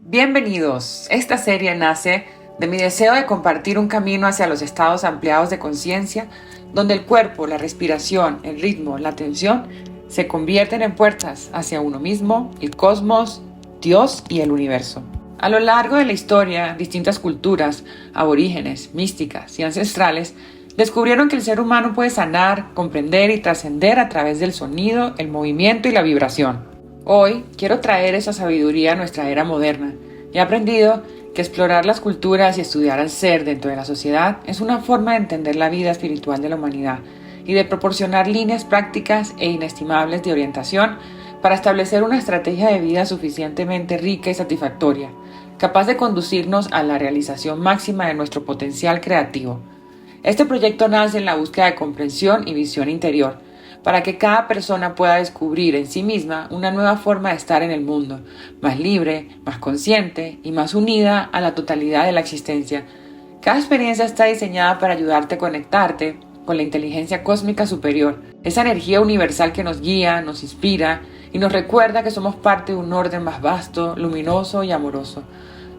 Bienvenidos. Esta serie nace de mi deseo de compartir un camino hacia los estados ampliados de conciencia, donde el cuerpo, la respiración, el ritmo, la atención se convierten en puertas hacia uno mismo, el cosmos, Dios y el universo. A lo largo de la historia, distintas culturas, aborígenes, místicas y ancestrales descubrieron que el ser humano puede sanar, comprender y trascender a través del sonido, el movimiento y la vibración. Hoy quiero traer esa sabiduría a nuestra era moderna. He aprendido que explorar las culturas y estudiar al ser dentro de la sociedad es una forma de entender la vida espiritual de la humanidad y de proporcionar líneas prácticas e inestimables de orientación para establecer una estrategia de vida suficientemente rica y satisfactoria, capaz de conducirnos a la realización máxima de nuestro potencial creativo. Este proyecto nace en la búsqueda de comprensión y visión interior, para que cada persona pueda descubrir en sí misma una nueva forma de estar en el mundo, más libre, más consciente y más unida a la totalidad de la existencia. Cada experiencia está diseñada para ayudarte a conectarte con la inteligencia cósmica superior, esa energía universal que nos guía, nos inspira y nos recuerda que somos parte de un orden más vasto, luminoso y amoroso.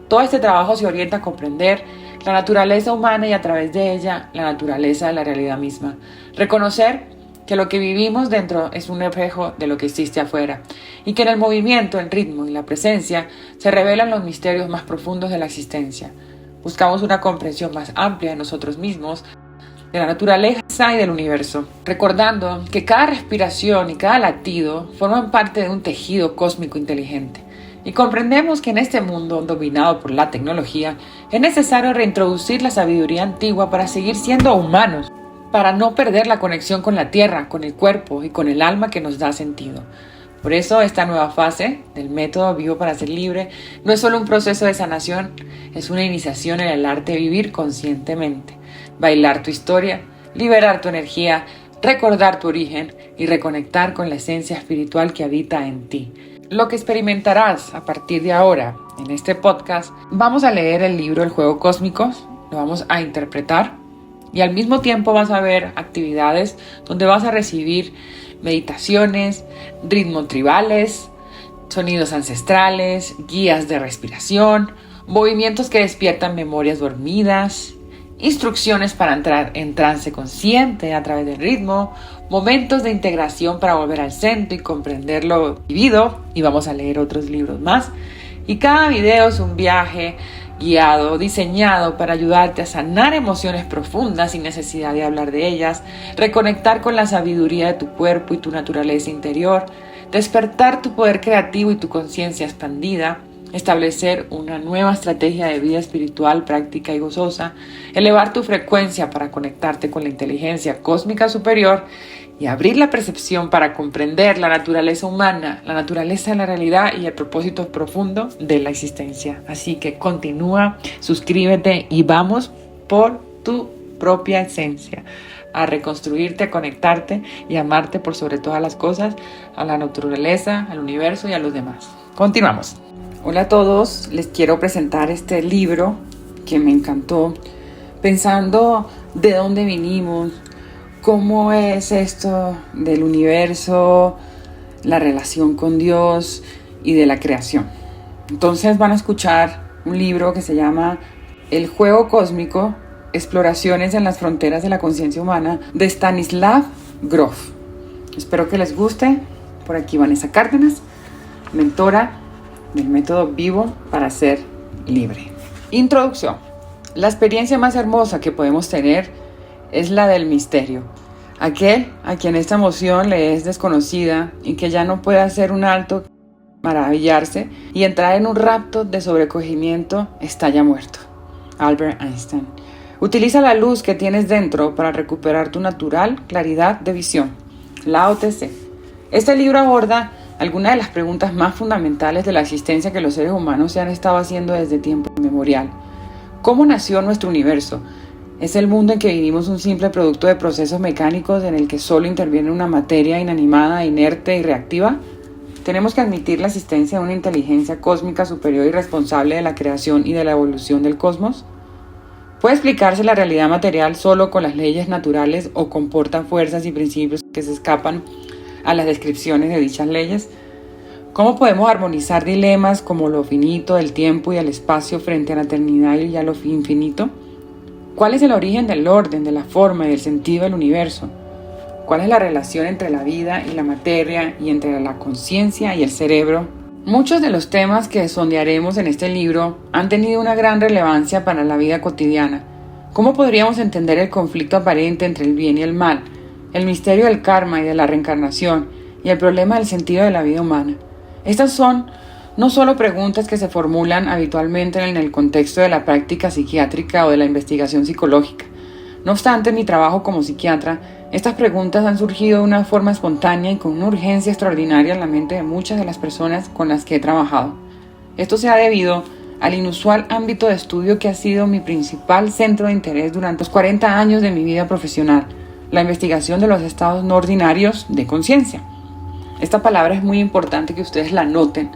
Todo este trabajo se orienta a comprender la naturaleza humana y a través de ella la naturaleza de la realidad misma. Reconocer que lo que vivimos dentro es un espejo de lo que existe afuera y que en el movimiento, el ritmo y la presencia se revelan los misterios más profundos de la existencia. Buscamos una comprensión más amplia de nosotros mismos, de la naturaleza y del universo, recordando que cada respiración y cada latido forman parte de un tejido cósmico inteligente. Y comprendemos que en este mundo dominado por la tecnología es necesario reintroducir la sabiduría antigua para seguir siendo humanos, para no perder la conexión con la tierra, con el cuerpo y con el alma que nos da sentido. Por eso esta nueva fase del método Vivo para Ser Libre no es solo un proceso de sanación, es una iniciación en el arte de vivir conscientemente, bailar tu historia, liberar tu energía, recordar tu origen y reconectar con la esencia espiritual que habita en ti. Lo que experimentarás a partir de ahora en este podcast, vamos a leer el libro El Juego Cósmico, lo vamos a interpretar. Y al mismo tiempo vas a ver actividades donde vas a recibir meditaciones, ritmos tribales, sonidos ancestrales, guías de respiración, movimientos que despiertan memorias dormidas, instrucciones para entrar en trance consciente a través del ritmo, momentos de integración para volver al centro y comprender lo vivido. Y vamos a leer otros libros más. Y cada video es un viaje guiado, diseñado para ayudarte a sanar emociones profundas sin necesidad de hablar de ellas, reconectar con la sabiduría de tu cuerpo y tu naturaleza interior, despertar tu poder creativo y tu conciencia expandida, establecer una nueva estrategia de vida espiritual práctica y gozosa, elevar tu frecuencia para conectarte con la inteligencia cósmica superior y abrir la percepción para comprender la naturaleza humana, la naturaleza de la realidad y el propósito profundo de la existencia. Así que continúa, suscríbete y vamos por tu propia esencia, a reconstruirte, a conectarte y amarte por sobre todas las cosas, a la naturaleza, al universo y a los demás. Continuamos. Hola a todos, les quiero presentar este libro que me encantó, pensando de dónde vinimos, cómo es esto del universo, la relación con Dios y de la creación. Entonces van a escuchar un libro que se llama El Juego Cósmico, Exploraciones en las Fronteras de la Conciencia Humana, de Stanislav Grof. Espero que les guste. Por aquí Vanessa Cárdenas, mentora del método Vivo para Ser Libre. Introducción. La experiencia más hermosa que podemos tener es la del misterio. Aquel a quien esta emoción le es desconocida y que ya no puede hacer un alto, maravillarse y entrar en un rapto de sobrecogimiento está ya muerto. Albert Einstein. Utiliza la luz que tienes dentro para recuperar tu natural claridad de visión. Lao Tse. Este libro aborda algunas de las preguntas más fundamentales de la existencia que los seres humanos se han estado haciendo desde tiempo inmemorial. ¿Cómo nació nuestro universo? ¿Es el mundo en que vivimos un simple producto de procesos mecánicos en el que solo interviene una materia inanimada, inerte y reactiva? ¿Tenemos que admitir la existencia de una inteligencia cósmica superior y responsable de la creación y de la evolución del cosmos? ¿Puede explicarse la realidad material solo con las leyes naturales o comportan fuerzas y principios que se escapan a las descripciones de dichas leyes? ¿Cómo podemos armonizar dilemas como lo finito, el tiempo y el espacio frente a la eternidad y a lo infinito? ¿Cuál es el origen del orden, de la forma y del sentido del universo? ¿Cuál es la relación entre la vida y la materia y entre la conciencia y el cerebro? Muchos de los temas que sondearemos en este libro han tenido una gran relevancia para la vida cotidiana. ¿Cómo podríamos entender el conflicto aparente entre el bien y el mal, el misterio del karma y de la reencarnación y el problema del sentido de la vida humana? Estas son no solo preguntas que se formulan habitualmente en el contexto de la práctica psiquiátrica o de la investigación psicológica. No obstante, en mi trabajo como psiquiatra, estas preguntas han surgido de una forma espontánea y con una urgencia extraordinaria en la mente de muchas de las personas con las que he trabajado. Esto se ha debido al inusual ámbito de estudio que ha sido mi principal centro de interés durante los 40 años de mi vida profesional, la investigación de los estados no ordinarios de conciencia. Esta palabra es muy importante que ustedes la noten,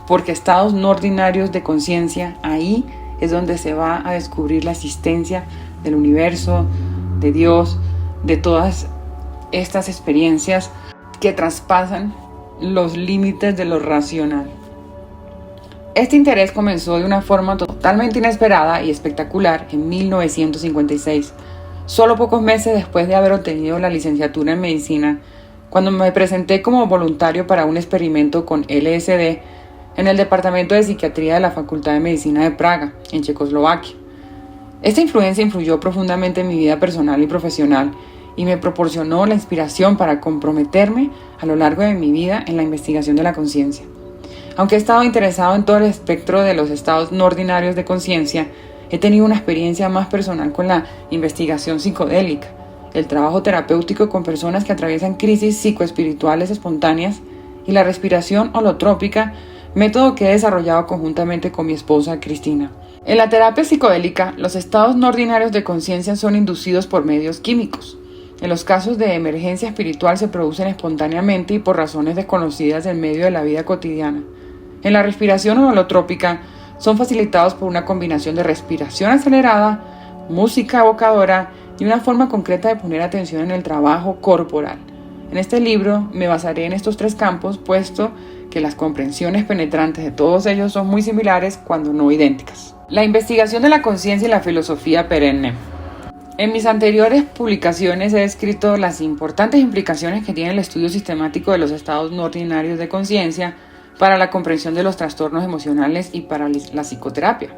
porque estados no ordinarios de conciencia, ahí es donde se va a descubrir la existencia del universo, de Dios, de todas estas experiencias que traspasan los límites de lo racional. Este interés comenzó de una forma totalmente inesperada y espectacular en 1956, solo pocos meses después de haber obtenido la licenciatura en medicina, cuando me presenté como voluntario para un experimento con LSD en el Departamento de Psiquiatría de la Facultad de Medicina de Praga, en Checoslovaquia. Esta influencia influyó profundamente en mi vida personal y profesional y me proporcionó la inspiración para comprometerme a lo largo de mi vida en la investigación de la conciencia. Aunque he estado interesado en todo el espectro de los estados no ordinarios de conciencia, he tenido una experiencia más personal con la investigación psicodélica, el trabajo terapéutico con personas que atraviesan crisis psicoespirituales espontáneas y la respiración holotrópica, método que he desarrollado conjuntamente con mi esposa Cristina. En la terapia psicodélica, los estados no ordinarios de conciencia son inducidos por medios químicos. En los casos de emergencia espiritual se producen espontáneamente y por razones desconocidas en medio de la vida cotidiana. En la respiración holotrópica son facilitados por una combinación de respiración acelerada, música evocadora y una forma concreta de poner atención en el trabajo corporal. En este libro me basaré en estos tres campos, puesto que las comprensiones penetrantes de todos ellos son muy similares cuando no idénticas. La investigación de la conciencia y la filosofía perenne. En mis anteriores publicaciones he descrito las importantes implicaciones que tiene el estudio sistemático de los estados no ordinarios de conciencia para la comprensión de los trastornos emocionales y para la psicoterapia.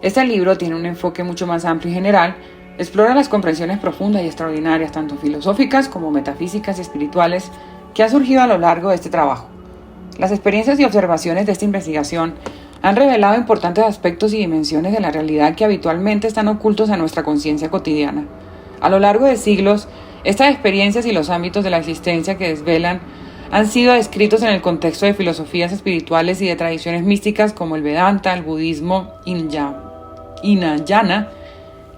Este libro tiene un enfoque mucho más amplio y general, explora las comprensiones profundas y extraordinarias, tanto filosóficas como metafísicas y espirituales, que han surgido a lo largo de este trabajo. Las experiencias y observaciones de esta investigación han revelado importantes aspectos y dimensiones de la realidad que habitualmente están ocultos a nuestra conciencia cotidiana. A lo largo de siglos, estas experiencias y los ámbitos de la existencia que desvelan han sido descritos en el contexto de filosofías espirituales y de tradiciones místicas como el Vedanta, el budismo Hinayana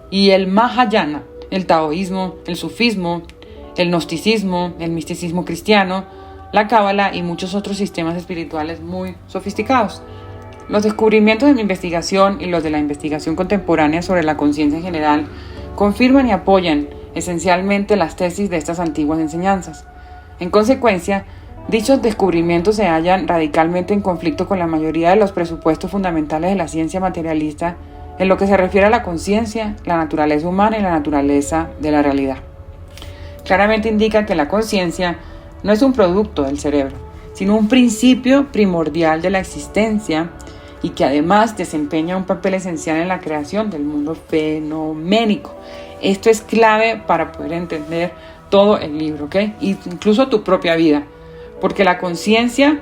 y el Mahayana, el taoísmo, el sufismo, el gnosticismo, el misticismo cristiano, la cábala y muchos otros sistemas espirituales muy sofisticados. Los descubrimientos de mi investigación y los de la investigación contemporánea sobre la conciencia en general confirman y apoyan esencialmente las tesis de estas antiguas enseñanzas. En consecuencia, dichos descubrimientos se hallan radicalmente en conflicto con la mayoría de los presupuestos fundamentales de la ciencia materialista en lo que se refiere a la conciencia, la naturaleza humana y la naturaleza de la realidad. Claramente indica que la conciencia no es un producto del cerebro, sino un principio primordial de la existencia y que además desempeña un papel esencial en la creación del mundo fenoménico. Esto es clave para poder entender todo el libro, ¿ok? Incluso tu propia vida, porque la conciencia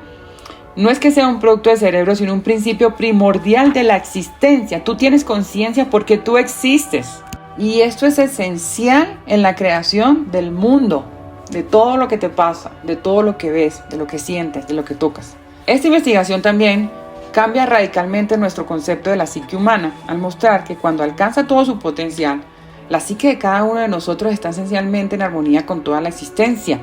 no es que sea un producto del cerebro, sino un principio primordial de la existencia. Tú tienes conciencia porque tú existes. Y esto es esencial en la creación del mundo, de todo lo que te pasa, de todo lo que ves, de lo que sientes, de lo que tocas. Esta investigación también cambia radicalmente nuestro concepto de la psique humana, al mostrar que cuando alcanza todo su potencial, la psique de cada uno de nosotros está esencialmente en armonía con toda la existencia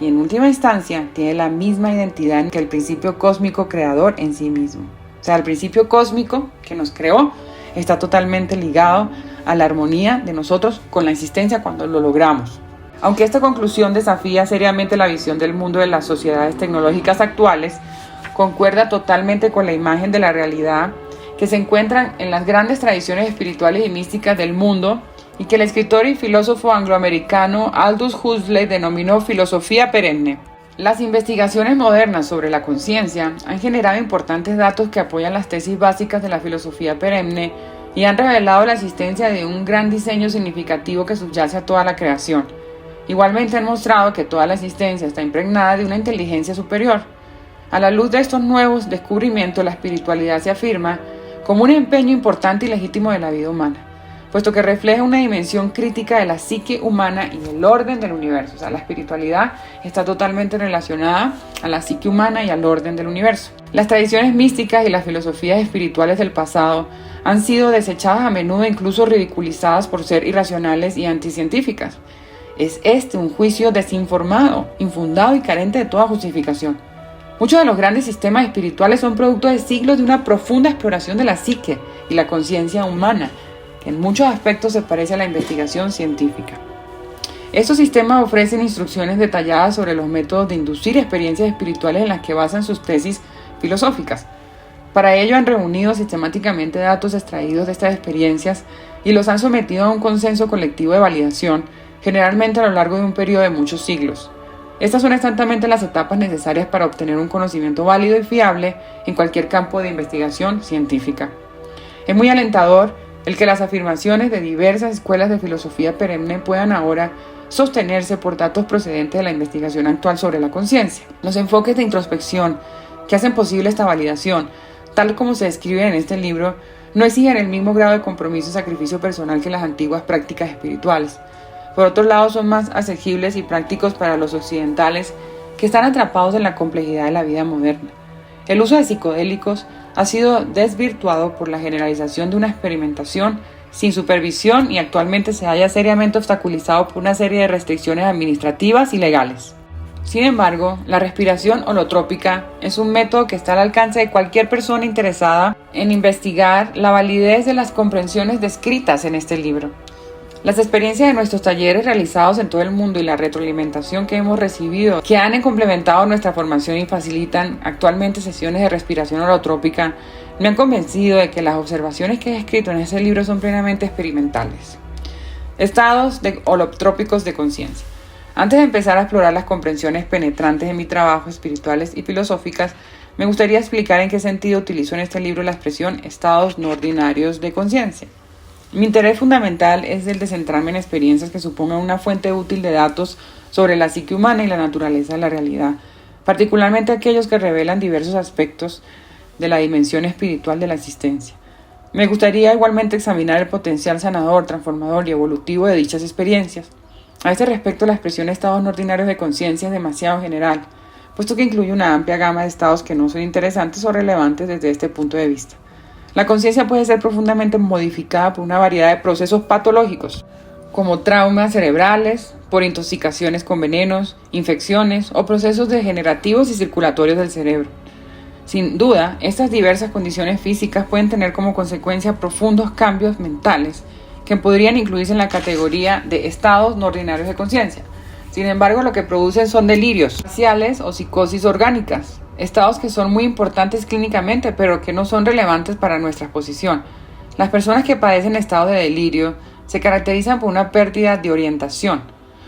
y en última instancia tiene la misma identidad que el principio cósmico creador en sí mismo. O sea, el principio cósmico que nos creó está totalmente ligado a la armonía de nosotros con la existencia cuando lo logramos. Aunque esta conclusión desafía seriamente la visión del mundo de las sociedades tecnológicas actuales, concuerda totalmente con la imagen de la realidad que se encuentran en las grandes tradiciones espirituales y místicas del mundo y que el escritor y filósofo angloamericano Aldous Huxley denominó filosofía perenne. Las investigaciones modernas sobre la conciencia han generado importantes datos que apoyan las tesis básicas de la filosofía perenne y han revelado la existencia de un gran diseño significativo que subyace a toda la creación. Igualmente han mostrado que toda la existencia está impregnada de una inteligencia superior. A la luz de estos nuevos descubrimientos, la espiritualidad se afirma como un empeño importante y legítimo de la vida humana, puesto que refleja una dimensión crítica de la psique humana y del orden del universo. O sea, la espiritualidad está totalmente relacionada a la psique humana y al orden del universo. Las tradiciones místicas y las filosofías espirituales del pasado han sido desechadas a menudo e incluso ridiculizadas por ser irracionales y anticientíficas. Es un juicio desinformado, infundado y carente de toda justificación. Muchos de los grandes sistemas espirituales son producto de siglos de una profunda exploración de la psique y la conciencia humana, que en muchos aspectos se parece a la investigación científica. Estos sistemas ofrecen instrucciones detalladas sobre los métodos de inducir experiencias espirituales en las que basan sus tesis filosóficas. Para ello han reunido sistemáticamente datos extraídos de estas experiencias y los han sometido a un consenso colectivo de validación, generalmente a lo largo de un periodo de muchos siglos. Estas son exactamente las etapas necesarias para obtener un conocimiento válido y fiable en cualquier campo de investigación científica. Es muy alentador el que las afirmaciones de diversas escuelas de filosofía perenne puedan ahora sostenerse por datos procedentes de la investigación actual sobre la conciencia. Los enfoques de introspección que hacen posible esta validación, tal como se describe en este libro, no exigen el mismo grado de compromiso y sacrificio personal que las antiguas prácticas espirituales. Por otro lado, son más asequibles y prácticos para los occidentales que están atrapados en la complejidad de la vida moderna. El uso de psicodélicos ha sido desvirtuado por la generalización de una experimentación sin supervisión y actualmente se halla seriamente obstaculizado por una serie de restricciones administrativas y legales. Sin embargo, la respiración holotrópica es un método que está al alcance de cualquier persona interesada en investigar la validez de las comprensiones descritas en este libro. Las experiencias de nuestros talleres realizados en todo el mundo y la retroalimentación que hemos recibido, que han complementado nuestra formación y facilitan actualmente sesiones de respiración holotrópica, me han convencido de que las observaciones que he escrito en este libro son plenamente experimentales. Estados holotrópicos de conciencia. Antes de empezar a explorar las comprensiones penetrantes de mi trabajo, espirituales y filosóficas, me gustaría explicar en qué sentido utilizo en este libro la expresión estados no ordinarios de conciencia. Mi interés fundamental es el de centrarme en experiencias que supongan una fuente útil de datos sobre la psique humana y la naturaleza de la realidad, particularmente aquellos que revelan diversos aspectos de la dimensión espiritual de la existencia. Me gustaría igualmente examinar el potencial sanador, transformador y evolutivo de dichas experiencias. A este respecto, la expresión estados no ordinarios de conciencia es demasiado general, puesto que incluye una amplia gama de estados que no son interesantes o relevantes desde este punto de vista. La conciencia puede ser profundamente modificada por una variedad de procesos patológicos, como traumas cerebrales, por intoxicaciones con venenos, infecciones o procesos degenerativos y circulatorios del cerebro. Sin duda, estas diversas condiciones físicas pueden tener como consecuencia profundos cambios mentales que podrían incluirse en la categoría de estados no ordinarios de conciencia. Sin embargo, lo que producen son delirios parciales o psicosis orgánicas, estados que son muy importantes clínicamente, pero que no son relevantes para nuestra exposición. Las personas que padecen estados de delirio se caracterizan por una pérdida de orientación.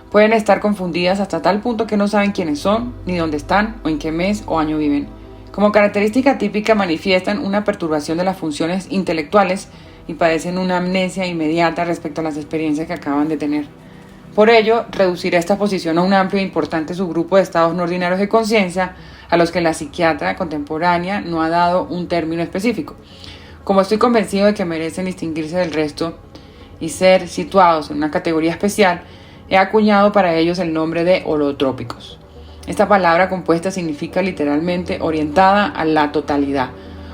Pueden estar confundidas hasta tal punto que no saben quiénes son, ni dónde están, o en qué mes o año viven. Como característica típica manifiestan una perturbación de las funciones intelectuales y padecen una amnesia inmediata respecto a las experiencias que acaban de tener. Por ello, reduciré esta exposición a un amplio e importante subgrupo de estados no ordinarios de conciencia a los que la psiquiatra contemporánea no ha dado un término específico. Como estoy convencido de que merecen distinguirse del resto y ser situados en una categoría especial, he acuñado para ellos el nombre de holotrópicos. Esta palabra compuesta significa literalmente orientada a la totalidad,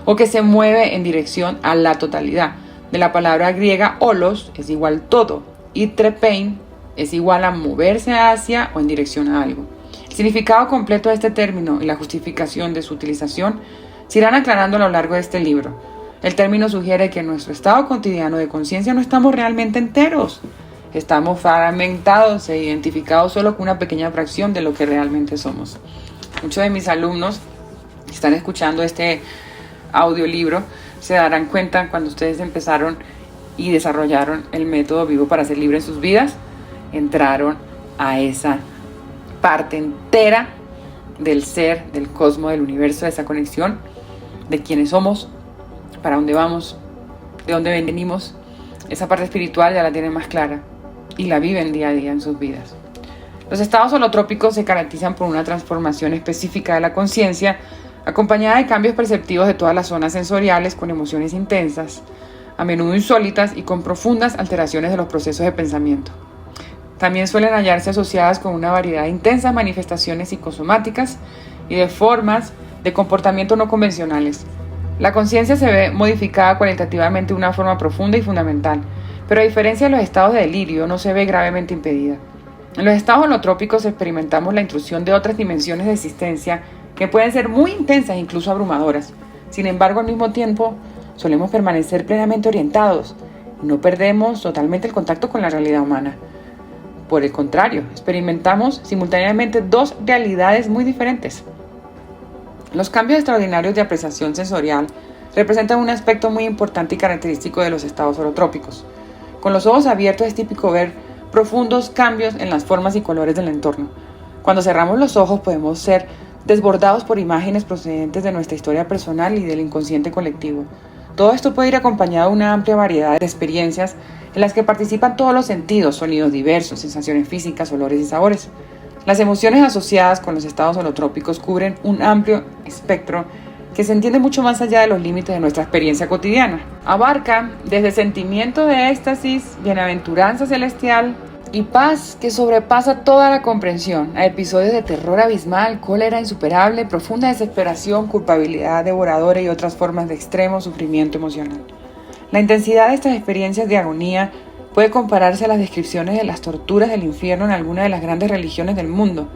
o que se mueve en dirección a la totalidad. De la palabra griega holos es igual todo y trepein es igual a moverse hacia o en dirección a algo. El significado completo de este término y la justificación de su utilización se irán aclarando a lo largo de este libro. El término sugiere que en nuestro estado cotidiano de conciencia no estamos realmente enteros. Estamos fragmentados e identificados solo con una pequeña fracción de lo que realmente somos. Muchos de mis alumnos si están escuchando este audiolibro, se darán cuenta cuando ustedes empezaron y desarrollaron el método Vivo para ser libre en sus vidas, entraron a esa parte entera del ser, del cosmos, del universo, de esa conexión de quiénes somos, para dónde vamos, de dónde venimos. Esa parte espiritual ya la tienen más clara y la viven día a día en sus vidas. Los estados holotrópicos se caracterizan por una transformación específica de la conciencia, acompañada de cambios perceptivos de todas las zonas sensoriales con emociones intensas, a menudo insólitas y con profundas alteraciones de los procesos de pensamiento. También suelen hallarse asociadas con una variedad de intensas manifestaciones psicosomáticas y de formas de comportamiento no convencionales. La conciencia se ve modificada cualitativamente de una forma profunda y fundamental, pero a diferencia de los estados de delirio, no se ve gravemente impedida. En los estados holotrópicos experimentamos la intrusión de otras dimensiones de existencia que pueden ser muy intensas e incluso abrumadoras. Sin embargo, al mismo tiempo, solemos permanecer plenamente orientados y no perdemos totalmente el contacto con la realidad humana. Por el contrario, experimentamos simultáneamente dos realidades muy diferentes. Los cambios extraordinarios de apreciación sensorial representan un aspecto muy importante y característico de los estados holotrópicos. Con los ojos abiertos es típico ver profundos cambios en las formas y colores del entorno. Cuando cerramos los ojos podemos ser desbordados por imágenes procedentes de nuestra historia personal y del inconsciente colectivo. Todo esto puede ir acompañado de una amplia variedad de experiencias en las que participan todos los sentidos, sonidos diversos, sensaciones físicas, olores y sabores. Las emociones asociadas con los estados holotrópicos cubren un amplio espectro que se entiende mucho más allá de los límites de nuestra experiencia cotidiana. Abarca desde sentimiento de éxtasis, bienaventuranza celestial y paz que sobrepasa toda la comprensión, a episodios de terror abismal, cólera insuperable, profunda desesperación, culpabilidad devoradora y otras formas de extremo sufrimiento emocional. La intensidad de estas experiencias de agonía puede compararse a las descripciones de las torturas del infierno en alguna de las grandes religiones del mundo.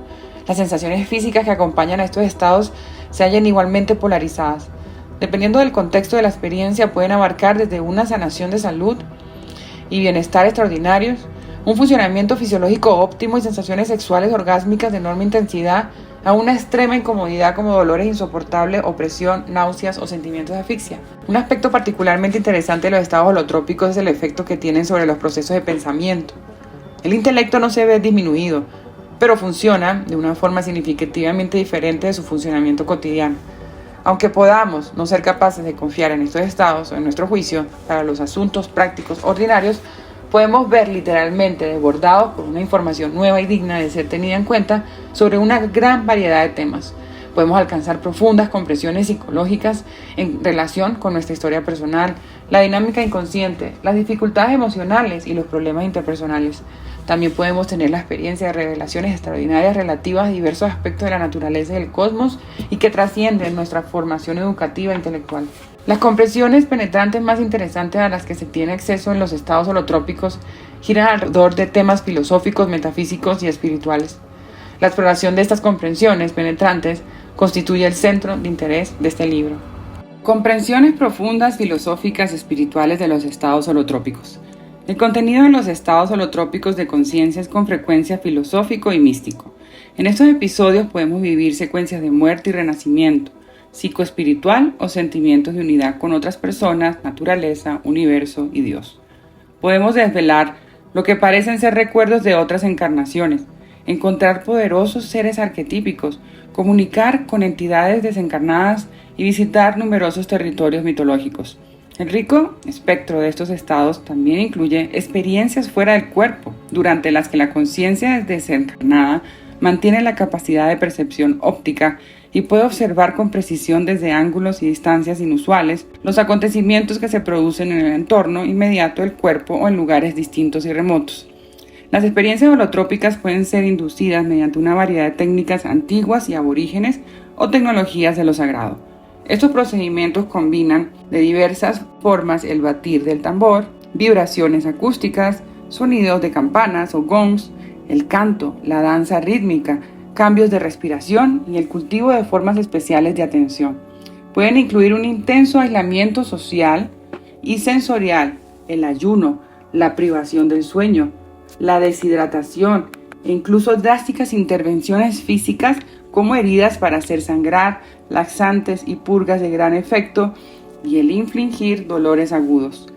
Las sensaciones físicas que acompañan a estos estados se hallan igualmente polarizadas. Dependiendo del contexto de la experiencia, pueden abarcar desde una sanación de salud y bienestar extraordinarios, un funcionamiento fisiológico óptimo y sensaciones sexuales orgásmicas de enorme intensidad, a una extrema incomodidad como dolores insoportables, opresión, náuseas o sentimientos de asfixia. Un aspecto particularmente interesante de los estados holotrópicos es el efecto que tienen sobre los procesos de pensamiento. El intelecto no se ve disminuido, pero funciona de una forma significativamente diferente de su funcionamiento cotidiano. Aunque podamos no ser capaces de confiar en estos estados o en nuestro juicio para los asuntos prácticos ordinarios, podemos ver literalmente desbordados por una información nueva y digna de ser tenida en cuenta sobre una gran variedad de temas. Podemos alcanzar profundas comprensiones psicológicas en relación con nuestra historia personal, la dinámica inconsciente, las dificultades emocionales y los problemas interpersonales. También podemos tener la experiencia de revelaciones extraordinarias relativas a diversos aspectos de la naturaleza y del cosmos y que trascienden nuestra formación educativa e intelectual. Las comprensiones penetrantes más interesantes a las que se tiene acceso en los estados holotrópicos giran alrededor de temas filosóficos, metafísicos y espirituales. La exploración de estas comprensiones penetrantes constituye el centro de interés de este libro. Comprensiones profundas, filosóficas y espirituales de los estados holotrópicos. El contenido de los estados holotrópicos de conciencia es con frecuencia filosófico y místico. En estos episodios podemos vivir secuencias de muerte y renacimiento, psicoespiritual o sentimientos de unidad con otras personas, naturaleza, universo y Dios. Podemos desvelar lo que parecen ser recuerdos de otras encarnaciones, encontrar poderosos seres arquetípicos, comunicar con entidades desencarnadas y visitar numerosos territorios mitológicos. El rico espectro de estos estados también incluye experiencias fuera del cuerpo, durante las que la conciencia desencarnada mantiene la capacidad de percepción óptica y puede observar con precisión desde ángulos y distancias inusuales los acontecimientos que se producen en el entorno inmediato del cuerpo o en lugares distintos y remotos. Las experiencias holotrópicas pueden ser inducidas mediante una variedad de técnicas antiguas y aborígenes o tecnologías de lo sagrado. Estos procedimientos combinan de diversas formas el batir del tambor, vibraciones acústicas, sonidos de campanas o gongs, el canto, la danza rítmica, cambios de respiración y el cultivo de formas especiales de atención. Pueden incluir un intenso aislamiento social y sensorial, el ayuno, la privación del sueño, la deshidratación e incluso drásticas intervenciones físicas como heridas para hacer sangrar, laxantes y purgas de gran efecto, y el infligir dolores agudos.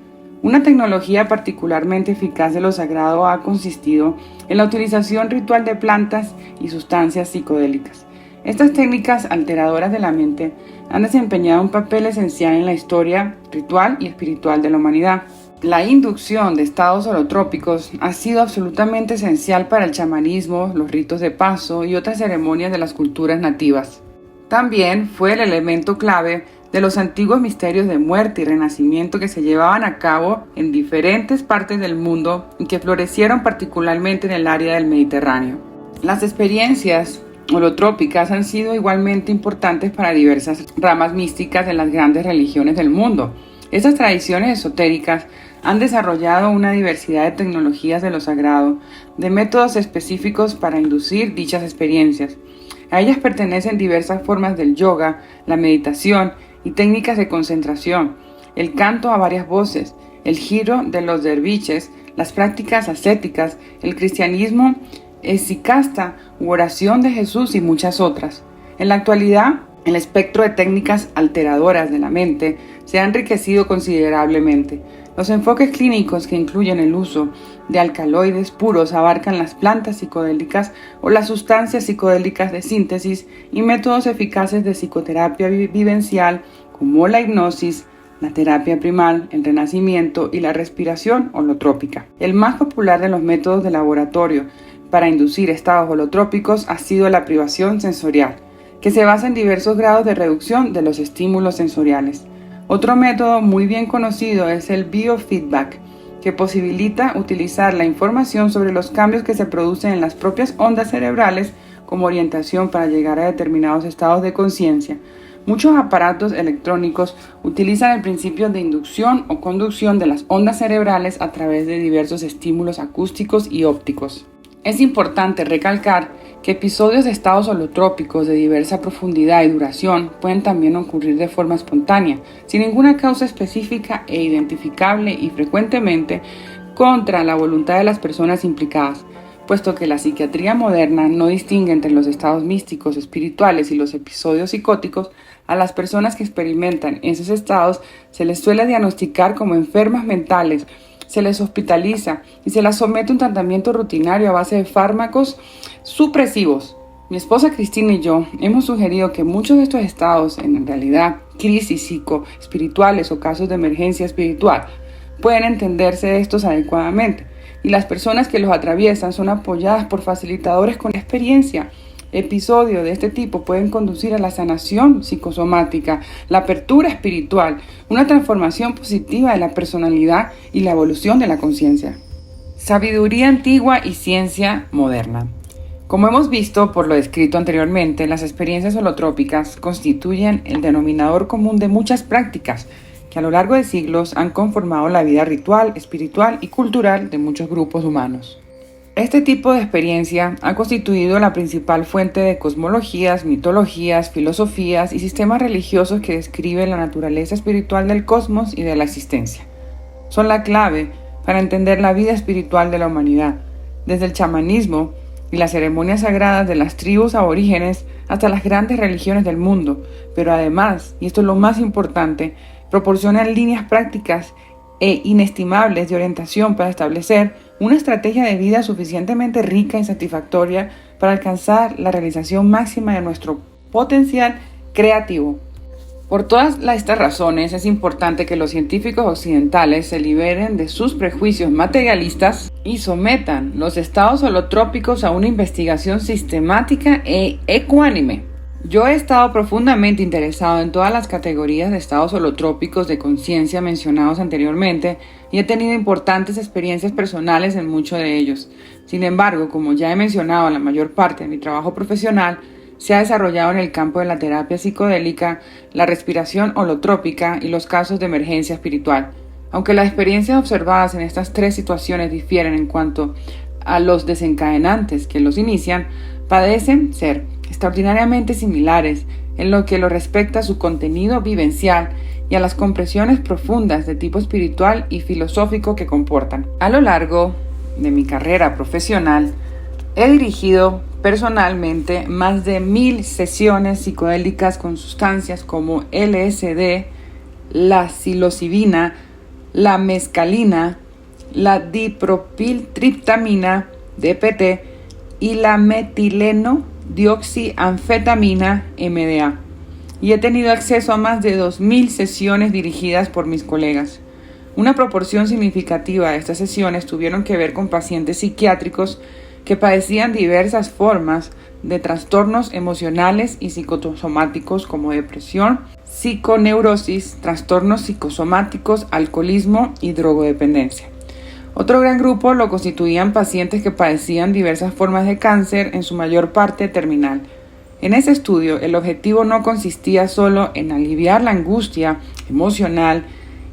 Una tecnología particularmente eficaz de lo sagrado ha consistido en la utilización ritual de plantas y sustancias psicodélicas. Estas técnicas alteradoras de la mente han desempeñado un papel esencial en la historia ritual y espiritual de la humanidad. La inducción de estados holotrópicos ha sido absolutamente esencial para el chamanismo, los ritos de paso y otras ceremonias de las culturas nativas. También fue el elemento clave de los antiguos misterios de muerte y renacimiento que se llevaban a cabo en diferentes partes del mundo y que florecieron particularmente en el área del Mediterráneo. Las experiencias holotrópicas han sido igualmente importantes para diversas ramas místicas de las grandes religiones del mundo. Estas tradiciones esotéricas han desarrollado una diversidad de tecnologías de lo sagrado, de métodos específicos para inducir dichas experiencias. A ellas pertenecen diversas formas del yoga, la meditación y técnicas de concentración, el canto a varias voces, el giro de los derviches, las prácticas ascéticas, el cristianismo esicasta u oración de Jesús y muchas otras. En la actualidad, el espectro de técnicas alteradoras de la mente se ha enriquecido considerablemente. Los enfoques clínicos que incluyen el uso de alcaloides puros abarcan las plantas psicodélicas o las sustancias psicodélicas de síntesis y métodos eficaces de psicoterapia vivencial como la hipnosis, la terapia primal, el renacimiento y la respiración holotrópica. El más popular de los métodos de laboratorio para inducir estados holotrópicos ha sido la privación sensorial, que se basa en diversos grados de reducción de los estímulos sensoriales. Otro método muy bien conocido es el biofeedback, que posibilita utilizar la información sobre los cambios que se producen en las propias ondas cerebrales como orientación para llegar a determinados estados de conciencia. Muchos aparatos electrónicos utilizan el principio de inducción o conducción de las ondas cerebrales a través de diversos estímulos acústicos y ópticos. Es importante recalcar que episodios de estados holotrópicos de diversa profundidad y duración pueden también ocurrir de forma espontánea, sin ninguna causa específica e identificable y frecuentemente contra la voluntad de las personas implicadas, puesto que la psiquiatría moderna no distingue entre los estados místicos, espirituales y los episodios psicóticos. A las personas que experimentan esos estados se les suele diagnosticar como enfermas mentales, se les hospitaliza y se las somete a un tratamiento rutinario a base de fármacos supresivos. Mi esposa Cristina y yo hemos sugerido que muchos de estos estados, en realidad crisis psicoespirituales o casos de emergencia espiritual, pueden entenderse de estos adecuadamente, y las personas que los atraviesan son apoyadas por facilitadores con experiencia. Episodios de este tipo pueden conducir a la sanación psicosomática, la apertura espiritual, una transformación positiva de la personalidad y la evolución de la conciencia. Sabiduría antigua y ciencia moderna. Como hemos visto por lo descrito anteriormente, las experiencias holotrópicas constituyen el denominador común de muchas prácticas que a lo largo de siglos han conformado la vida ritual, espiritual y cultural de muchos grupos humanos. Este tipo de experiencia ha constituido la principal fuente de cosmologías, mitologías, filosofías y sistemas religiosos que describen la naturaleza espiritual del cosmos y de la existencia. Son la clave para entender la vida espiritual de la humanidad, desde el chamanismo y las ceremonias sagradas de las tribus aborígenes hasta las grandes religiones del mundo, pero además, y esto es lo más importante, proporcionan líneas prácticas e inestimables de orientación para establecer una estrategia de vida suficientemente rica y satisfactoria para alcanzar la realización máxima de nuestro potencial creativo. Por todas estas razones es importante que los científicos occidentales se liberen de sus prejuicios materialistas y sometan los estados holotrópicos a una investigación sistemática e ecuánime. Yo he estado profundamente interesado en todas las categorías de estados holotrópicos de conciencia mencionados anteriormente y he tenido importantes experiencias personales en muchos de ellos. Sin embargo, como ya he mencionado, la mayor parte de mi trabajo profesional se ha desarrollado en el campo de la terapia psicodélica, la respiración holotrópica y los casos de emergencia espiritual. Aunque las experiencias observadas en estas tres situaciones difieren en cuanto a los desencadenantes que los inician, parecen ser extraordinariamente similares en lo que lo respecta a su contenido vivencial y a las compresiones profundas de tipo espiritual y filosófico que comportan. A lo largo de mi carrera profesional, He dirigido personalmente más de 1000 sesiones psicodélicas con sustancias como LSD, la psilocibina, la mescalina, la dipropiltriptamina, DPT, y la metileno dioxianfetamina, MDA, y he tenido acceso a más de 2000 sesiones dirigidas por mis colegas. Una proporción significativa de estas sesiones tuvieron que ver con pacientes psiquiátricos que padecían diversas formas de trastornos emocionales y psicosomáticos como depresión, psiconeurosis, trastornos psicosomáticos, alcoholismo y drogodependencia. Otro gran grupo lo constituían pacientes que padecían diversas formas de cáncer, en su mayor parte terminal. En ese estudio, el objetivo no consistía solo en aliviar la angustia emocional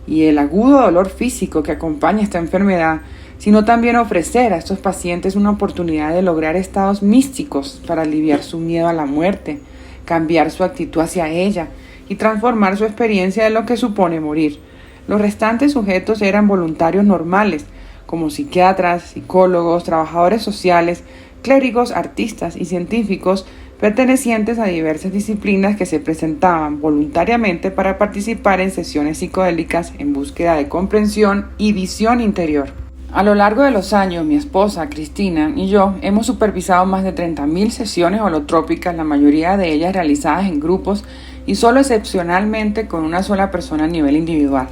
y el agudo dolor físico que acompaña esta enfermedad, sino también ofrecer a estos pacientes una oportunidad de lograr estados místicos para aliviar su miedo a la muerte, cambiar su actitud hacia ella y transformar su experiencia de lo que supone morir. Los restantes sujetos eran voluntarios normales, como psiquiatras, psicólogos, trabajadores sociales, clérigos, artistas y científicos pertenecientes a diversas disciplinas que se presentaban voluntariamente para participar en sesiones psicodélicas en búsqueda de comprensión y visión interior. A lo largo de los años, mi esposa, Cristina, y yo hemos supervisado más de 30.000 sesiones holotrópicas, la mayoría de ellas realizadas en grupos y solo excepcionalmente con una sola persona a nivel individual.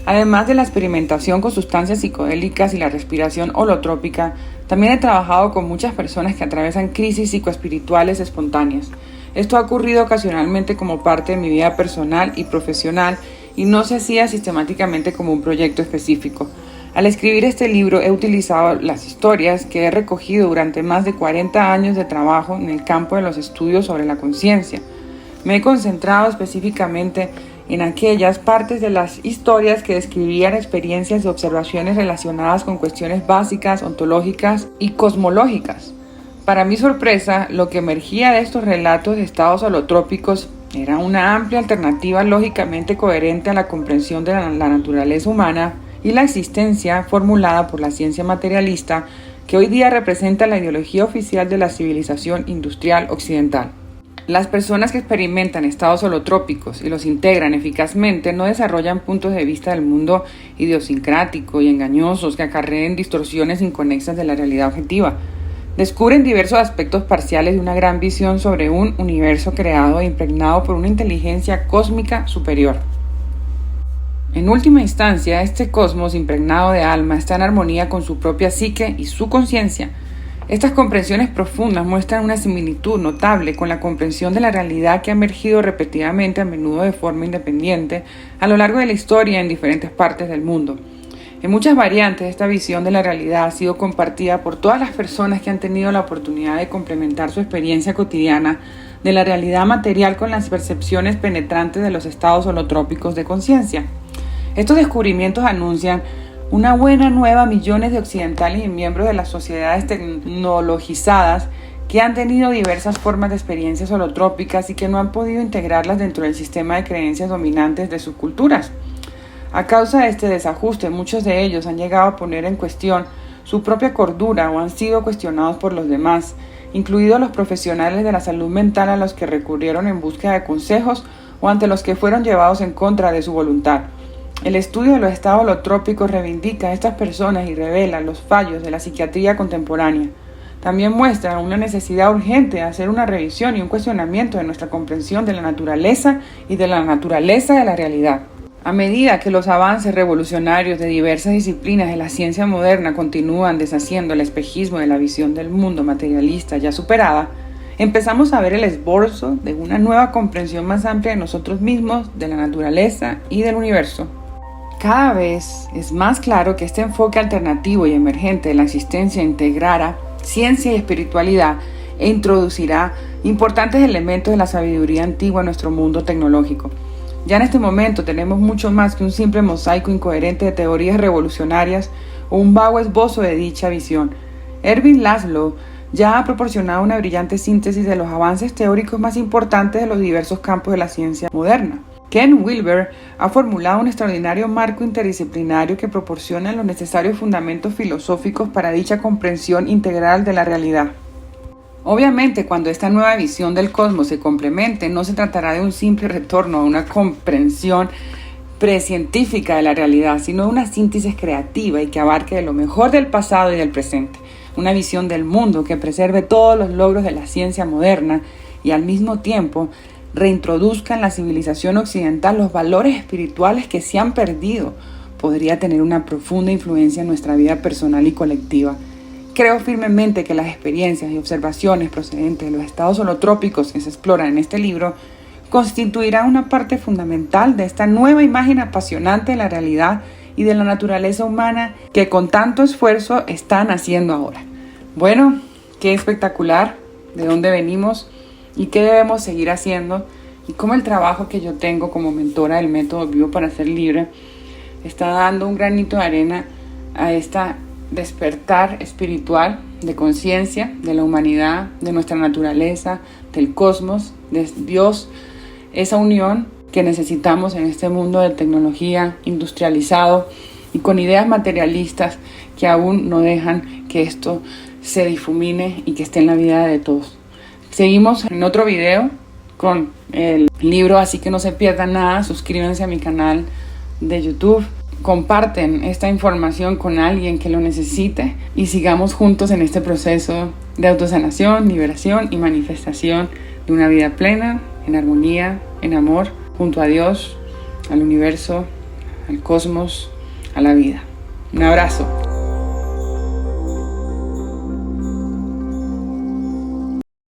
Además de la experimentación con sustancias psicodélicas y la respiración holotrópica, también he trabajado con muchas personas que atraviesan crisis psicoespirituales espontáneas. Esto ha ocurrido ocasionalmente como parte de mi vida personal y profesional y no se hacía sistemáticamente como un proyecto específico. Al escribir este libro he utilizado las historias que he recogido durante más de 40 años de trabajo en el campo de los estudios sobre la conciencia. Me he concentrado específicamente en aquellas partes de las historias que describían experiencias y observaciones relacionadas con cuestiones básicas, ontológicas y cosmológicas. Para mi sorpresa, lo que emergía de estos relatos de estados holotrópicos era una amplia alternativa lógicamente coherente a la comprensión de la naturaleza humana y la existencia formulada por la ciencia materialista que hoy día representa la ideología oficial de la civilización industrial occidental. Las personas que experimentan estados holotrópicos y los integran eficazmente no desarrollan puntos de vista del mundo idiosincrático y engañosos que acarreen distorsiones inconexas de la realidad objetiva. Descubren diversos aspectos parciales de una gran visión sobre un universo creado e impregnado por una inteligencia cósmica superior. En última instancia, este cosmos impregnado de alma está en armonía con su propia psique y su conciencia. Estas comprensiones profundas muestran una similitud notable con la comprensión de la realidad que ha emergido repetidamente, a menudo de forma independiente, a lo largo de la historia en diferentes partes del mundo. En muchas variantes, esta visión de la realidad ha sido compartida por todas las personas que han tenido la oportunidad de complementar su experiencia cotidiana de la realidad material con las percepciones penetrantes de los estados holotrópicos de conciencia. Estos descubrimientos anuncian una buena nueva a millones de occidentales y miembros de las sociedades tecnologizadas que han tenido diversas formas de experiencias holotrópicas y que no han podido integrarlas dentro del sistema de creencias dominantes de sus culturas. A causa de este desajuste, muchos de ellos han llegado a poner en cuestión su propia cordura o han sido cuestionados por los demás, incluidos los profesionales de la salud mental a los que recurrieron en búsqueda de consejos o ante los que fueron llevados en contra de su voluntad. El estudio de los estados holotrópicos reivindica a estas personas y revela los fallos de la psiquiatría contemporánea. También muestra una necesidad urgente de hacer una revisión y un cuestionamiento de nuestra comprensión de la naturaleza y de la naturaleza de la realidad. A medida que los avances revolucionarios de diversas disciplinas de la ciencia moderna continúan deshaciendo el espejismo de la visión del mundo materialista ya superada, empezamos a ver el esbozo de una nueva comprensión más amplia de nosotros mismos, de la naturaleza y del universo. Cada vez es más claro que este enfoque alternativo y emergente de la existencia integrará ciencia y espiritualidad e introducirá importantes elementos de la sabiduría antigua en nuestro mundo tecnológico. Ya en este momento tenemos mucho más que un simple mosaico incoherente de teorías revolucionarias o un vago esbozo de dicha visión. Ervin Laszlo ya ha proporcionado una brillante síntesis de los avances teóricos más importantes de los diversos campos de la ciencia moderna. Ken Wilber ha formulado un extraordinario marco interdisciplinario que proporciona los necesarios fundamentos filosóficos para dicha comprensión integral de la realidad. Obviamente, cuando esta nueva visión del cosmos se complemente, no se tratará de un simple retorno a una comprensión precientífica de la realidad, sino de una síntesis creativa y que abarque lo mejor del pasado y del presente. Una visión del mundo que preserve todos los logros de la ciencia moderna y al mismo tiempo reintroduzca en la civilización occidental los valores espirituales que se han perdido, podría tener una profunda influencia en nuestra vida personal y colectiva. Creo firmemente que las experiencias y observaciones procedentes de los estados holotrópicos que se exploran en este libro constituirán una parte fundamental de esta nueva imagen apasionante de la realidad y de la naturaleza humana que con tanto esfuerzo están haciendo ahora. Bueno, qué espectacular de dónde venimos y qué debemos seguir haciendo, y cómo el trabajo que yo tengo como mentora del método Vivo para Ser Libre está dando un granito de arena a esta despertar espiritual de conciencia de la humanidad, de nuestra naturaleza, del cosmos, de Dios, esa unión que necesitamos en este mundo de tecnología industrializado y con ideas materialistas que aún no dejan que esto se difumine y que esté en la vida de todos. Seguimos en otro video con el libro, así que no se pierdan nada. Suscríbanse a mi canal de YouTube, comparten esta información con alguien que lo necesite y sigamos juntos en este proceso de autosanación, liberación y manifestación de una vida plena, en armonía, en amor, junto a Dios, al universo, al cosmos, a la vida. Un abrazo.